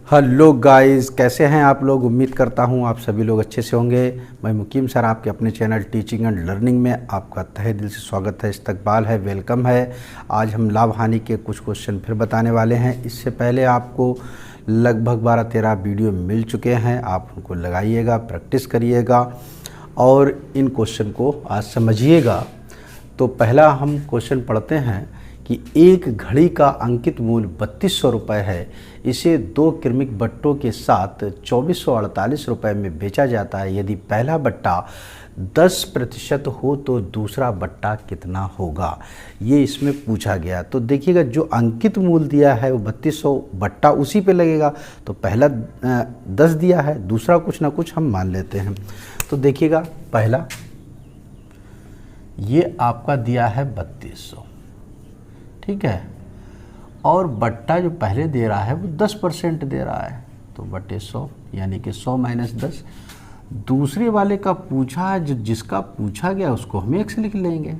Hello guys, कैसे हैं आप लोग। उम्मीद करता हूं आप सभी लोग अच्छे से होंगे। मैं मुकीम सर आपके अपने चैनल टीचिंग एंड लर्निंग में आपका तहे दिल से स्वागत है, इस्तकबाल है, वेलकम है। आज हम लाभ हानि के कुछ क्वेश्चन फिर बताने वाले हैं। इससे पहले आपको लगभग 12-13 वीडियो मिल चुके हैं, आप उनको लगाइएगा, प्रैक्टिस करिएगा और इन क्वेश्चन को आज समझिएगा। तो पहला हम क्वेश्चन पढ़ते हैं कि एक घड़ी का अंकित मूल्य 3200 रुपये है। इसे 2 क्रमिक बट्टों के साथ 2448 रुपये में बेचा जाता है। यदि पहला बट्टा 10% हो तो दूसरा बट्टा कितना होगा, ये इसमें पूछा गया। तो देखिएगा, जो अंकित मूल्य दिया है वो 3200, बट्टा उसी पे लगेगा। तो पहला 10 दिया है, दूसरा कुछ ना कुछ हम मान लेते हैं। तो देखिएगा, पहला ये आपका दिया है 3200, ठीक है, और बट्टा जो पहले दे रहा है वो 10% दे रहा है, तो बटे 100 यानी कि 100 - 10। दूसरे वाले का पूछा है, जिसका पूछा गया उसको हम x लिख लेंगे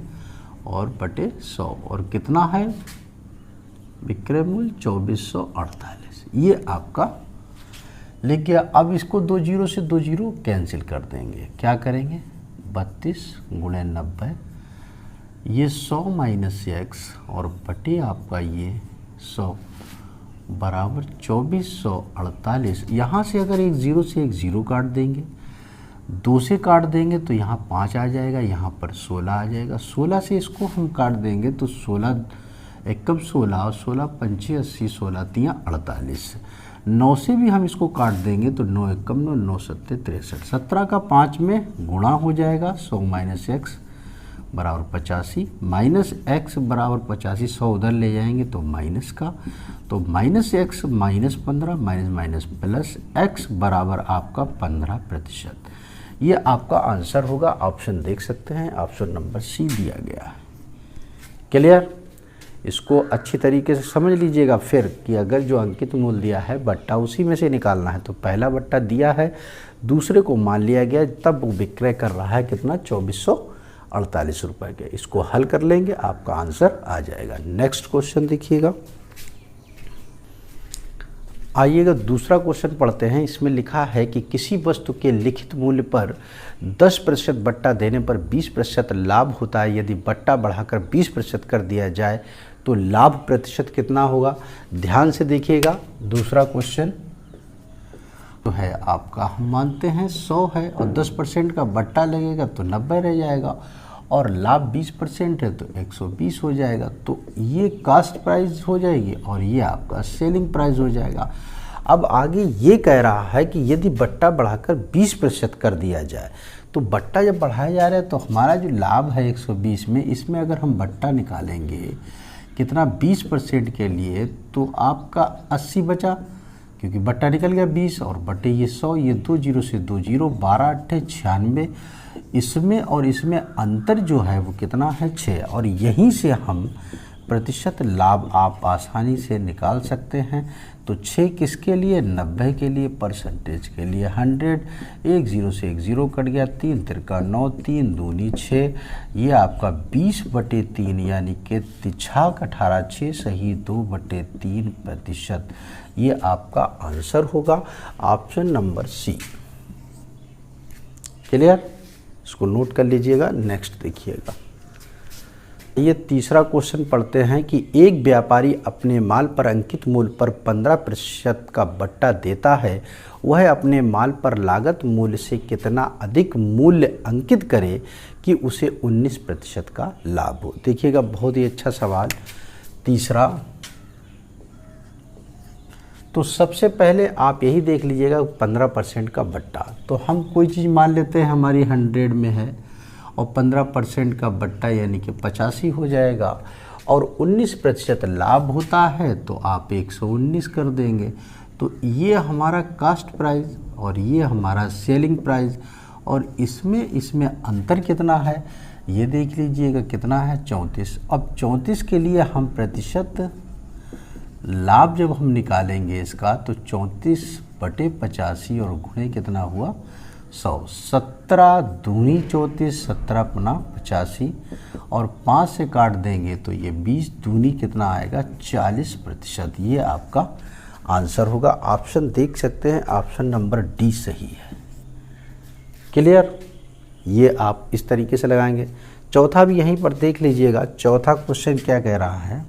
और बटे 100, और कितना है विक्रय मूल्य 2448, ये आपका लिख गया। अब इसको 2 जीरो से 2 जीरो कैंसिल कर देंगे। क्या करेंगे, 32 × 90, ये 100 - x और बटे आपका ये 100 बराबर 2448। यहाँ से अगर एक जीरो से एक ज़ीरो काट देंगे, 2 से काट देंगे तो यहाँ 5 आ जाएगा, यहाँ पर 16 आ जाएगा। 16 से इसको हम काट देंगे तो 16 एकम 16 और 16 पंचे 80, 16 तियाँ 48। 9 से भी हम इसको काट देंगे तो 9 एकम 9, 9 सत्ते 63। 17 का 5 में गुणा हो जाएगा, 100 - x बराबर 85, माइनस x बराबर 85, 100 उधर ले जाएंगे तो माइनस का, तो -x -15 माइनस प्लस x बराबर आपका 15%। ये आपका आंसर होगा। ऑप्शन देख सकते हैं, ऑप्शन नंबर सी दिया गया है। क्लियर, इसको अच्छी तरीके से समझ लीजिएगा फिर कि अगर जो अंकित मूल्य दिया है बट्टा उसी में से निकालना है। तो पहला बट्टा दिया है, दूसरे को मान लिया गया, तब वो विक्रय कर रहा है कितना, 2448 रुपये के। इसको हल कर लेंगे, आपका आंसर आ जाएगा। नेक्स्ट क्वेश्चन देखिएगा, आइएगा दूसरा क्वेश्चन पढ़ते हैं। इसमें लिखा है कि किसी वस्तु के लिखित मूल्य पर 10% बट्टा देने पर 20% लाभ होता है। यदि बट्टा बढ़ाकर 20% कर दिया जाए तो लाभ प्रतिशत कितना होगा। ध्यान से देखिएगा, दूसरा क्वेश्चन तो है आपका, हम मानते हैं 100 है और 10% का बट्टा लगेगा तो 90 रह जाएगा, और लाभ 20% है तो 120 हो जाएगा। तो ये कास्ट प्राइस हो जाएगी और ये आपका सेलिंग प्राइस हो जाएगा। अब आगे ये कह रहा है कि यदि बट्टा बढ़ाकर 20% कर दिया जाए, तो बट्टा जब बढ़ाया जा रहा है तो हमारा जो लाभ है 120 में, इसमें अगर हम बट्टा निकालेंगे कितना 20% के लिए, तो आपका 80 बचा, क्योंकि बट्टा निकल गया 20 और बटे ये 100, ये 2 जीरो से 2 जीरो, 12 × 8 = 96। इसमें और इसमें अंतर जो है वो कितना है, 6, और यहीं से हम प्रतिशत लाभ आप आसानी से निकाल सकते हैं। तो 6 किसके लिए, 90 के लिए, परसेंटेज के लिए 100। एक जीरो से एक जीरो कट गया, 3 × 3 = 9, 3 दूनी 6, ये आपका 20/3 यानी कि 6 × 18 6 सही 2/3%। ये आपका आंसर होगा, ऑप्शन नंबर सी। क्लियर, इसको नोट कर लीजिएगा। नेक्स्ट देखिएगा, ये तीसरा क्वेश्चन पढ़ते हैं कि एक व्यापारी अपने माल पर अंकित मूल्य पर 15% का बट्टा देता है। वह अपने माल पर लागत मूल्य से कितना अधिक मूल्य अंकित करे कि उसे 19% का लाभ हो। देखिएगा, बहुत ही अच्छा सवाल। तीसरा, तो सबसे पहले आप यही देख लीजिएगा 15% का बट्टा, तो हम कोई चीज़ मान लेते हैं हमारी 100 में है और 15% का बट्टा यानी कि 85 हो जाएगा, और 19% लाभ होता है तो आप 119 कर देंगे। तो ये हमारा कास्ट प्राइस और ये हमारा सेलिंग प्राइस, और इसमें अंतर कितना है ये देख लीजिएगा, कितना है 34। अब 34 के लिए हम प्रतिशत लाभ जब हम निकालेंगे इसका, तो 34/85 और गुणे कितना हुआ 100, 17 दूनी 34, 17 × 85, और 5 से काट देंगे तो ये 20 दूनी कितना आएगा 40%। ये आपका आंसर होगा। ऑप्शन देख सकते हैं, ऑप्शन नंबर डी सही है। क्लियर? ये आप इस तरीके से लगाएंगे। चौथा भी यहीं पर देख लीजिएगा, चौथा क्वेश्चन क्या कह रहा है,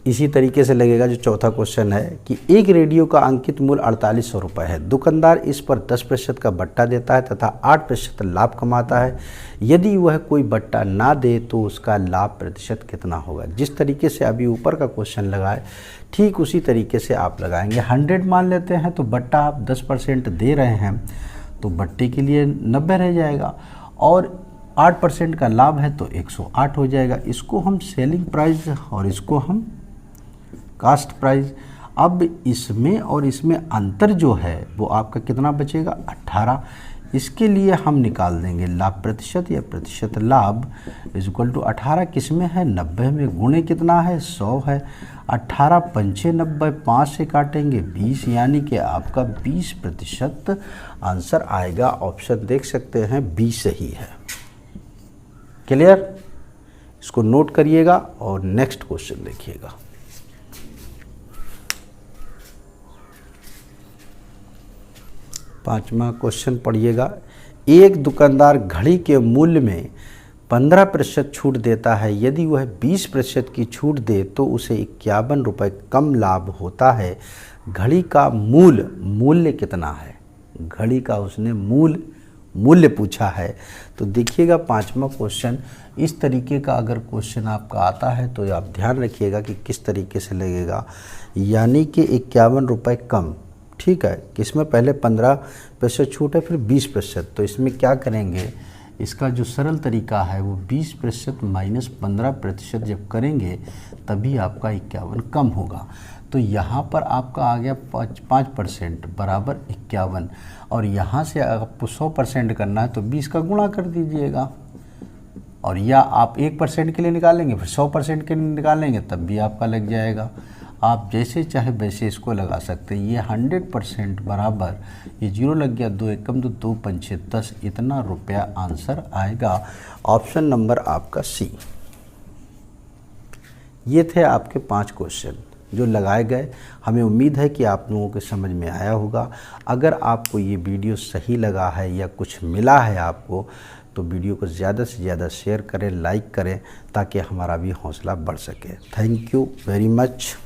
इसी तरीके से लगेगा जो चौथा क्वेश्चन है कि एक रेडियो का अंकित मूल्य 4800 रुपये है। दुकानदार इस पर 10% का बट्टा देता है तथा 8% लाभ कमाता है। यदि वह कोई बट्टा ना दे तो उसका लाभ प्रतिशत कितना होगा। जिस तरीके से अभी ऊपर का क्वेश्चन लगाए ठीक उसी तरीके से आप लगाएंगे। 100 मान लेते हैं तो बट्टा आप 10% दे रहे हैं तो बट्टे के लिए 90 रह जाएगा और 8% का लाभ है तो 108 हो जाएगा। इसको हम सेलिंग प्राइस और इसको हम कास्ट प्राइस। अब इसमें और इसमें अंतर जो है वो आपका कितना बचेगा, 18। इसके लिए हम निकाल देंगे लाभ प्रतिशत या प्रतिशत लाभ इक्वल टू 18 किस में है, 90 में, गुणे कितना है, 100 है। 18 पंचे 90, 5 से काटेंगे 20, यानी कि आपका 20% आंसर आएगा। ऑप्शन देख सकते हैं बी सही है। क्लियर? इसको नोट करिएगा और नेक्स्ट क्वेश्चन देखिएगा। पांचवा क्वेश्चन पढ़िएगा। एक दुकानदार घड़ी के मूल्य में 15% छूट देता है। यदि वह 20% की छूट दे तो उसे 51 रुपये कम लाभ होता है। घड़ी का मूल्य कितना है? घड़ी का उसने मूल्य पूछा है। तो देखिएगा पांचवा क्वेश्चन इस तरीके का अगर क्वेश्चन आपका आता है तो आप ध्यान रखिएगा कि किस तरीके से लगेगा, यानी कि 51 रुपये कम। ठीक है, किसमें पहले 15% छूट है फिर 20%। तो इसमें क्या करेंगे, इसका जो सरल तरीका है वो 20% माइनस 15% जब करेंगे तभी आपका 51 कम होगा। तो यहाँ पर आपका आ गया 5% बराबर 51 और यहाँ से आपको 100% करना है तो 20 का गुणा कर दीजिएगा। और या आप 1% के लिए निकालेंगे फिर 100% के लिए निकालेंगे तब भी आपका लग जाएगा। आप जैसे चाहे वैसे इसको लगा सकते हैं। ये 100% बराबर, ये 0 लग गया, 2 एकम 2, 2 पंचे 10, इतना रुपया आंसर आएगा। ऑप्शन नंबर आपका सी। ये थे आपके 5 क्वेश्चन जो लगाए गए। हमें उम्मीद है कि आप लोगों के समझ में आया होगा। अगर आपको ये वीडियो सही लगा है या कुछ मिला है आपको तो वीडियो को ज़्यादा से ज़्यादा शेयर करें, लाइक करें ताकि हमारा भी हौसला बढ़ सके। Thank you very much.